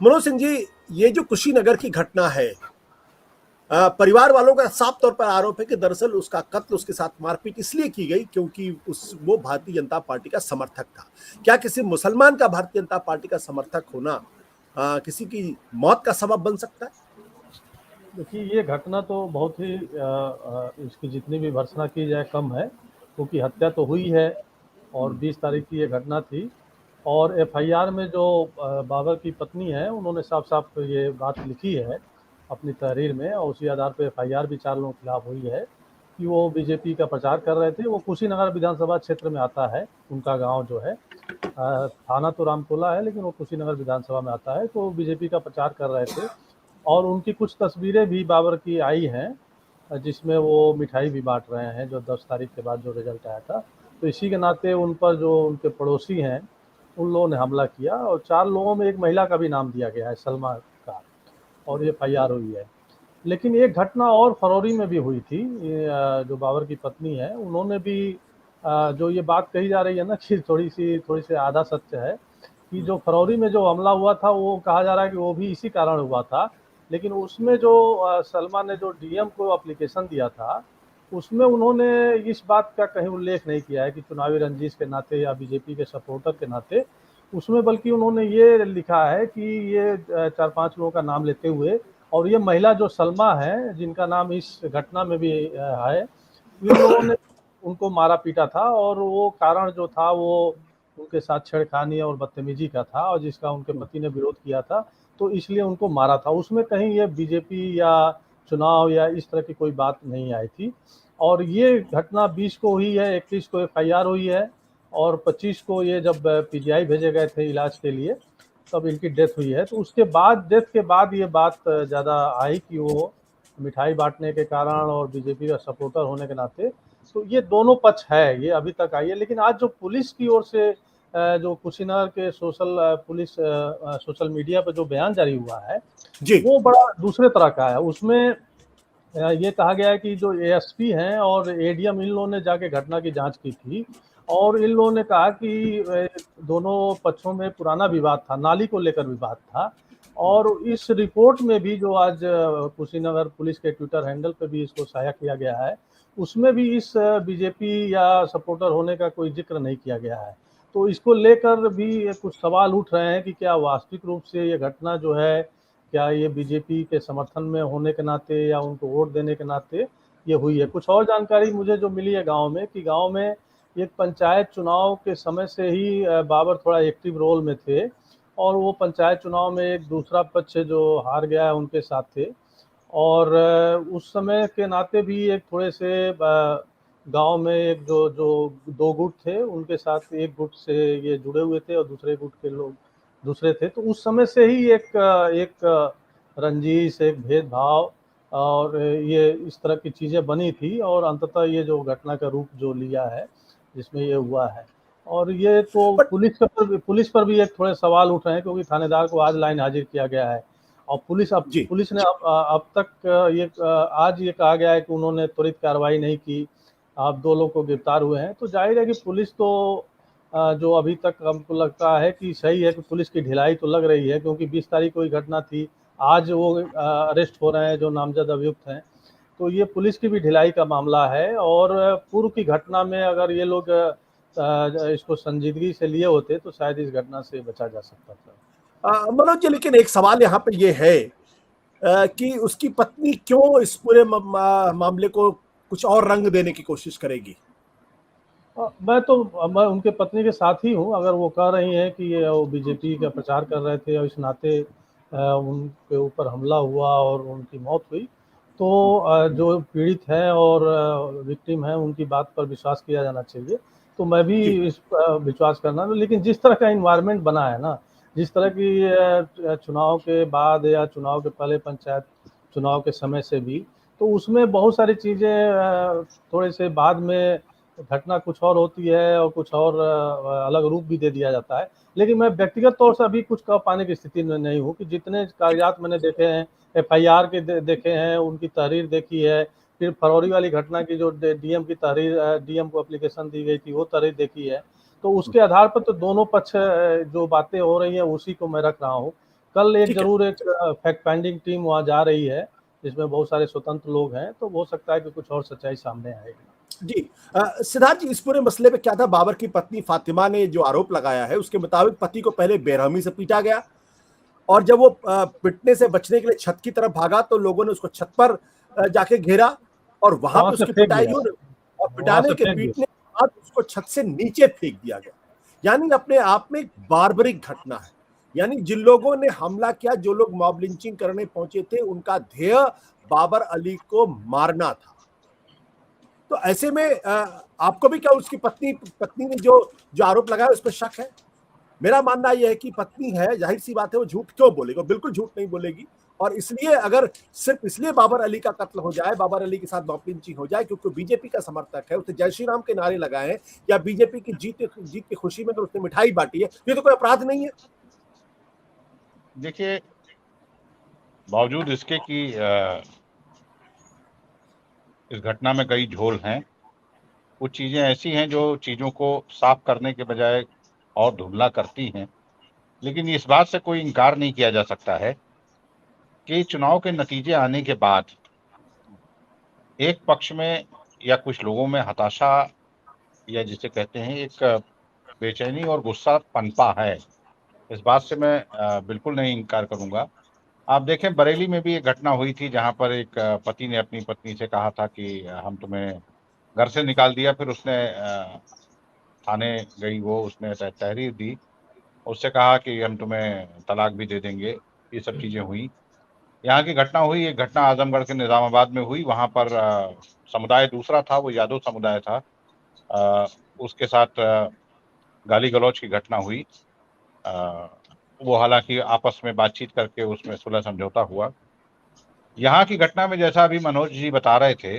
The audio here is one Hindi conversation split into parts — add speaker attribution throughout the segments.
Speaker 1: मनोज सिंह जी, ये जो कुशीनगर की घटना है, परिवार वालों का साफ तौर पर आरोप है कि दरअसल उसका कत्ल, उसके साथ मारपीट इसलिए की गई क्योंकि वो भारतीय जनता पार्टी का समर्थक था। क्या किसी मुसलमान का भारतीय जनता पार्टी का समर्थक होना किसी की मौत का सबब बन सकता है?
Speaker 2: देखिए, ये घटना तो बहुत ही इसकी जितनी भी भर्त्सना की जाए कम है, क्योंकि हत्या तो हुई है और 20 तारीख की ये घटना थी। और एफआईआर में जो बाबर की पत्नी है, उन्होंने साफ साफ ये बात लिखी है अपनी तहरीर में, और उसी आधार पर एफआईआर भी 4 लोगों के खिलाफ हुई है कि वो बीजेपी का प्रचार कर रहे थे। वो कुशीनगर विधानसभा क्षेत्र में आता है, उनका गांव जो है, थाना तो रामकोला है लेकिन वो कुशीनगर विधानसभा में आता है। तो बीजेपी का प्रचार कर रहे थे और उनकी कुछ तस्वीरें भी बाबर की आई हैं, जिसमें वो मिठाई भी बांट रहे हैं, जो 10 तारीख के बाद जो रिजल्ट आया था। तो इसी के नाते उन पर जो उनके पड़ोसी हैं, उन लोगों ने हमला किया और 4 लोगों में एक महिला का भी नाम दिया गया है, सलमा का, और ये एफआईआर हुई है। लेकिन एक घटना और फरवरी में भी हुई थी। जो बाबर की पत्नी है, उन्होंने भी जो ये बात कही जा रही है ना कि थोड़ी सी आधा सत्य है कि जो फरवरी में जो हमला हुआ था, वो कहा जा रहा है कि वो भी इसी कारण हुआ था। लेकिन उसमें जो सलमा ने जो डीएम को एप्लीकेशन दिया था, उसमें उन्होंने इस बात का कहीं उल्लेख नहीं किया है कि चुनावी रंजिश के नाते या बीजेपी के सपोर्टर के नाते। उसमें बल्कि उन्होंने ये लिखा है कि ये 4-5 लोगों का नाम लेते हुए, और ये महिला जो सलमा है, जिनका नाम इस घटना में भी है, इन लोगों ने उनको मारा पीटा था और वो कारण जो था वो उनके साथ छेड़खानी और बदतमीजी का था, और जिसका उनके पति ने विरोध किया था, तो इसलिए उनको मारा था। उसमें कहीं ये बीजेपी या चुनाव या इस तरह की कोई बात नहीं आई थी। और ये घटना 20 को हुई है, 21 को एफआईआर हुई है, और 25 को ये जब पीजीआई भेजे गए थे इलाज के लिए, तब इनकी डेथ हुई है। तो उसके बाद, डेथ के बाद ये बात ज़्यादा आई कि वो मिठाई बांटने के कारण और बीजेपी का सपोर्टर होने के नाते। तो ये दोनों पक्ष है, ये अभी तक आई है। लेकिन आज जो पुलिस की ओर से जो कुशीनगर के सोशल मीडिया पर जो बयान जारी हुआ है,
Speaker 1: जी।
Speaker 2: वो बड़ा दूसरे तरह का है। उसमें ये कहा गया है कि जो एएसपी हैं और एडीएम, इन लोगों ने जाके घटना की जांच की थी, और इन लोगों ने कहा कि दोनों पक्षों में पुराना विवाद था, नाली को लेकर विवाद था। और इस रिपोर्ट में भी जो आज कुशीनगर पुलिस के ट्विटर हैंडल पे भी इसको साझा किया गया है, उसमें भी इस बीजेपी या सपोर्टर होने का कोई जिक्र नहीं किया गया है। तो इसको लेकर भी कुछ सवाल उठ रहे हैं कि क्या वास्तविक रूप से ये घटना जो है, क्या ये बीजेपी के समर्थन में होने के नाते या उनको वोट देने के नाते ये हुई है। कुछ और जानकारी मुझे जो मिली है गांव में, कि गांव में एक पंचायत चुनाव के समय से ही बाबर थोड़ा एक्टिव रोल में थे, और वो पंचायत चुनाव में एक दूसरा पक्ष जो हार गया है उनके साथ थे। और उस समय के नाते भी एक थोड़े से गांव में एक जो जो 2 गुट थे, उनके साथ एक गुट से ये जुड़े हुए थे और दूसरे गुट के लोग दूसरे थे। तो उस समय से ही एक रंजिश, एक भेदभाव और ये इस तरह की चीज़ें बनी थी, और अंततः ये जो घटना का रूप जो लिया है, जिसमें ये हुआ है। और ये तो
Speaker 1: बट
Speaker 2: पुलिस पर भी एक थोड़े सवाल उठ रहे हैं, क्योंकि थानेदार को आज लाइन हाजिर किया गया है। और
Speaker 1: जी।
Speaker 2: पुलिस ने अब तक आज ये कहा गया है कि उन्होंने त्वरित कार्रवाई नहीं की। अब 2 लोग को गिरफ्तार हुए हैं, तो जाहिर है कि पुलिस तो जो अभी तक हमको लगता है कि सही है कि पुलिस की ढिलाई तो लग रही है, क्योंकि 20 तारीख को ही घटना थी, आज वो अरेस्ट हो रहे हैं जो नामजद अभियुक्त हैं। तो ये पुलिस की भी ढिलाई का मामला है, और पूर्व की घटना में अगर ये लोग इसको संजीदगी से लिए होते तो शायद इस घटना से बचा जा सकता था।
Speaker 1: मनोज जी, लेकिन एक सवाल यहाँ पे ये है कि उसकी पत्नी क्यों इस पूरे मामले को कुछ और रंग देने की कोशिश करेगी?
Speaker 2: मैं उनके पत्नी के साथ ही हूँ। अगर वो कह रही हैं कि ये वो बीजेपी का प्रचार कर रहे थे और इस नाते उनके ऊपर हमला हुआ और उनकी मौत हुई, तो जो पीड़ित हैं और विक्टिम हैं, उनकी बात पर विश्वास किया जाना चाहिए। तो मैं भी
Speaker 1: जी।
Speaker 2: इस विश्वास करना, लेकिन जिस तरह का इन्वायरमेंट बना है ना, जिस तरह की चुनाव के बाद या चुनाव के पहले पंचायत चुनाव के समय से भी, तो उसमें बहुत सारी चीज़ें थोड़े से बाद में घटना कुछ और होती है और कुछ और अलग रूप भी दे दिया जाता है। लेकिन मैं व्यक्तिगत तौर से अभी कुछ कह पाने की स्थिति में नहीं हूँ, कि जितने कागजात मैंने देखे हैं, एफआईआर के देखे हैं, उनकी तहरीर देखी है, फिर फरवरी वाली घटना की जो डीएम की तहरीर, डीएम को एप्लीकेशन दी गई थी, वो तहरीर देखी है। तो उसके आधार पर तो दोनों पक्ष जो बातें हो रही हैं उसी को मैं रख रहा हूँ। कल एक
Speaker 1: ठीक है।
Speaker 2: जरूर एक फैक्ट फाइंडिंग टीम वहाँ जा रही है, जिसमें बहुत सारे स्वतंत्र लोग हैं, तो हो सकता है कि कुछ और सच्चाई सामने आएगी।
Speaker 1: जी। सिद्धार्थ जी, इस पूरे मसले में क्या था, बाबर की पत्नी फातिमा ने जो आरोप लगाया है उसके मुताबिक पति को पहले बेरहमी से पीटा गया, और जब वो पिटने से बचने के लिए छत की तरफ भागा तो लोगों ने उसको छत पर जाके घेरा, और वहां
Speaker 2: वहां
Speaker 1: पे
Speaker 2: से
Speaker 1: उसकी
Speaker 2: फेंक
Speaker 1: पिटाई
Speaker 2: दिया,
Speaker 1: हुई, और
Speaker 2: वहां
Speaker 1: पिटाने
Speaker 2: से
Speaker 1: के
Speaker 2: फेंक दिया।
Speaker 1: पीटने के बाद उसको छत से नीचे फेंक दिया गया। यानी अपने आप में एक बार्बरिक घटना है। यानी जिन लोगों ने हमला किया, जो लोग मॉब लिंचिंग करने पहुंचे थे, उनका ध्येय बाबर अली को मारना था। तो ऐसे में आपको भी क्या उसकी पत्नी पत्नी ने जो जो आरोप लगाया उस पर शक है? मेरा मानना यह है कि पत्नी है, जाहिर सी बात है, वो झूठ क्यों बोलेगी? बिल्कुल झूठ नहीं बोलेगी। और इसलिए अगर सिर्फ इसलिए बाबर अली का कत्ल हो जाए, बाबर अली के साथ मॉब लिंचिंग हो जाए क्योंकि बीजेपी का समर्थक है, उसने जय श्री राम के नारे लगाए हैं, या बीजेपी की जीत की खुशी में तो उसने मिठाई बांटी है, ये तो कोई अपराध नहीं है।
Speaker 3: देखिए, बावजूद इसके कि इस घटना में कई झोल हैं, कुछ चीजें ऐसी हैं जो चीजों को साफ करने के बजाय और धुंधला करती हैं। लेकिन इस बात से कोई इनकार नहीं किया जा सकता है कि चुनाव के नतीजे आने के बाद एक पक्ष में या कुछ लोगों में हताशा, या जिसे कहते हैं एक बेचैनी और गुस्सा पनपा है। इस बात से मैं बिल्कुल नहीं इनकार करूंगा। आप देखें, बरेली में भी एक घटना हुई थी जहां पर एक पति ने अपनी पत्नी से कहा था कि हम तुम्हें घर से निकाल दिया। फिर उसने थाने गई, वो उसने तहरीर दी, उससे कहा कि हम तुम्हें तलाक भी दे देंगे। ये सब चीजें हुई। यहाँ की घटना हुई, एक घटना आजमगढ़ के निजामाबाद में हुई। वहां पर समुदाय दूसरा था, वो यादव समुदाय था। उसके साथ गाली गलौज की घटना हुई। वो हालांकि आपस में बातचीत करके उसमें सुलह समझौता हुआ। यहाँ की घटना में जैसा अभी मनोज जी बता रहे थे,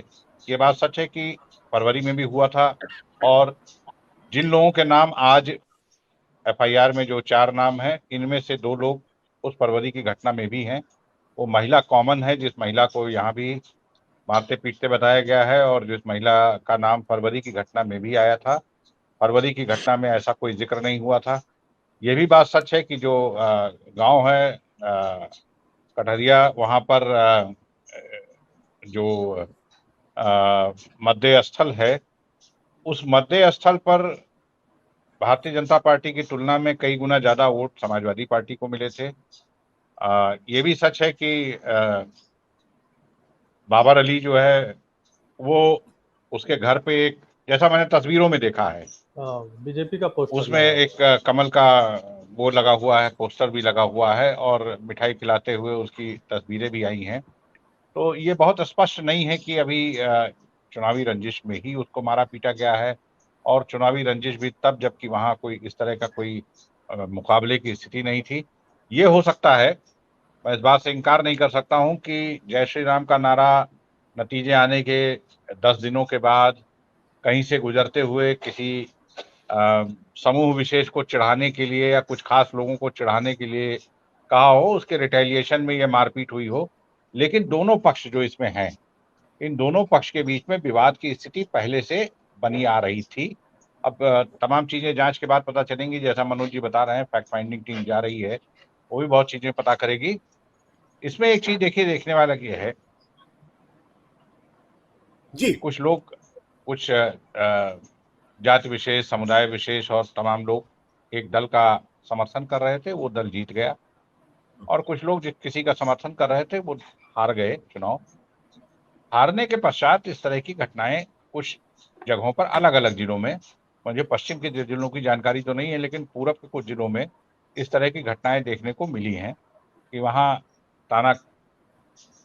Speaker 3: ये बात सच है कि फरवरी में भी हुआ था, और जिन लोगों के नाम आज एफआईआर में जो 4 नाम हैं, इनमें से 2 लोग उस फरवरी की घटना में भी हैं। वो महिला कॉमन है, जिस महिला को यहाँ भी मारते पीटते बताया गया है, और जिस महिला का नाम फरवरी की घटना में भी आया था। फरवरी की घटना में ऐसा कोई जिक्र नहीं हुआ था। ये भी बात सच है कि जो गांव है कटहरिया, वहां पर जो मध्य स्थल है, उस मध्य स्थल पर भारतीय जनता पार्टी की तुलना में कई गुना ज्यादा वोट समाजवादी पार्टी को मिले थे। ये भी सच है कि बाबर अली जो है वो उसके घर पे एक, जैसा मैंने तस्वीरों में देखा है,
Speaker 2: बीजेपी का पोस्टर
Speaker 3: उसमें
Speaker 2: लगा
Speaker 3: एक कमल का वो लगा हुआ है, पोस्टर भी लगा हुआ है, और मिठाई खिलाते हुए उसकी तस्वीरें भी आई हैं। तो ये बहुत स्पष्ट नहीं है कि अभी चुनावी रंजिश में ही उसको मारा पीटा गया है, और चुनावी रंजिश भी तब जबकि वहां कोई इस तरह का कोई मुकाबले की स्थिति नहीं थी। ये हो सकता है, मैं इस बात से इनकार नहीं कर सकता हूं कि जय श्री राम का नारा नतीजे आने के 10 दिनों के बाद कहीं से गुजरते हुए किसी समूह विशेष को चिढ़ाने के लिए या कुछ खास लोगों को चिढ़ाने के लिए कहा हो, उसके रिटेलिएशन में यह मारपीट हुई हो। लेकिन दोनों पक्ष जो इसमें हैं, इन दोनों पक्ष के बीच में विवाद की स्थिति पहले से बनी आ रही थी। अब तमाम चीजें जांच के बाद पता चलेंगी, जैसा मनोज जी बता रहे हैं, फैक्ट फाइंडिंग टीम जा रही है, वो भी बहुत चीजें पता करेगी। इसमें एक चीज देखिए, देखने वाला ये है
Speaker 1: जी।
Speaker 3: कि कुछ लोग, कुछ जाति विशेष, समुदाय विशेष और तमाम लोग एक दल का समर्थन कर रहे थे, वो दल जीत गया, और कुछ लोग जिस किसी का समर्थन कर रहे थे वो हार गए चुनाव। हारने के पश्चात इस तरह की घटनाएं कुछ जगहों पर, अलग अलग जिलों में, मुझे पश्चिम के जिलों की जानकारी तो नहीं है, लेकिन पूरब के कुछ जिलों में इस तरह की घटनाएं देखने को मिली हैं कि वहां ताना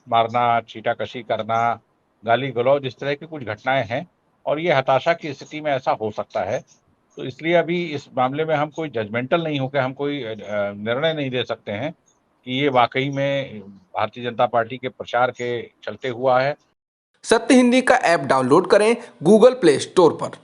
Speaker 3: मारना, छीटाकशी करना, गाली गलौज, इस तरह की कुछ घटनाएं हैं, और ये हताशा की स्थिति में ऐसा हो सकता है। तो इसलिए अभी इस मामले में हम कोई जजमेंटल नहीं होकर हम कोई निर्णय नहीं दे सकते हैं कि ये वाकई में भारतीय जनता पार्टी के प्रचार के चलते हुआ है।
Speaker 4: सत्य हिंदी का ऐप डाउनलोड करें गूगल प्ले स्टोर पर।